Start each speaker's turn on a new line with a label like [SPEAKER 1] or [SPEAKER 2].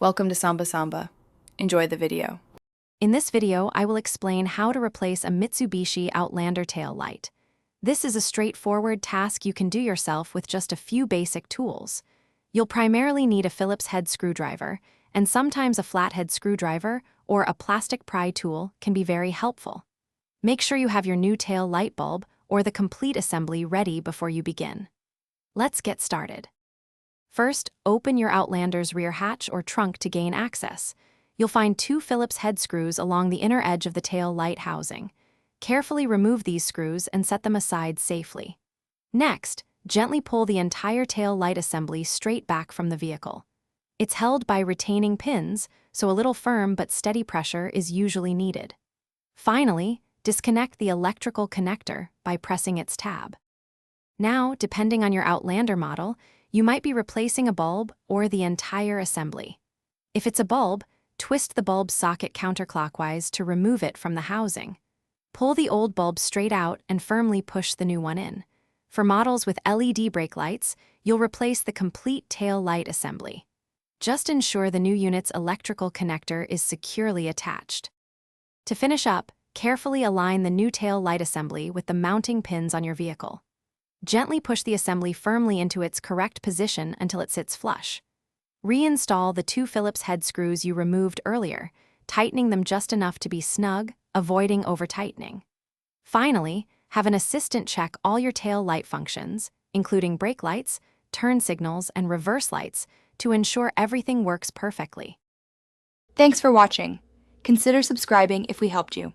[SPEAKER 1] Welcome to Samba Samba. Enjoy the video.
[SPEAKER 2] In this video, I will explain how to replace a Mitsubishi Outlander tail light. This is a straightforward task you can do yourself with just a few basic tools. You'll primarily need a Phillips head screwdriver, and sometimes a flathead screwdriver or a plastic pry tool can be very helpful. Make sure you have your new tail light bulb or the complete assembly ready before you begin. Let's get started. First, open your Outlander's rear hatch or trunk to gain access. You'll find two Phillips head screws along the inner edge of the tail light housing. Carefully remove these screws and set them aside safely. Next, gently pull the entire tail light assembly straight back from the vehicle. It's held by retaining pins, so a little firm but steady pressure is usually needed. Finally, disconnect the electrical connector by pressing its tab. Now, depending on your Outlander model, you might be replacing a bulb or the entire assembly. If it's a bulb, twist the bulb socket counterclockwise to remove it from the housing. Pull the old bulb straight out and firmly push the new one in. For models with LED brake lights, you'll replace the complete tail light assembly. Just ensure the new unit's electrical connector is securely attached. To finish up, carefully align the new tail light assembly with the mounting pins on your vehicle. Gently push the assembly firmly into its correct position until it sits flush. Reinstall the two Phillips head screws you removed earlier, tightening them just enough to be snug, avoiding over-tightening. Finally, have an assistant check all your tail light functions, including brake lights, turn signals, and reverse lights, to ensure everything works perfectly.
[SPEAKER 1] Thanks for watching. Consider subscribing if we helped you.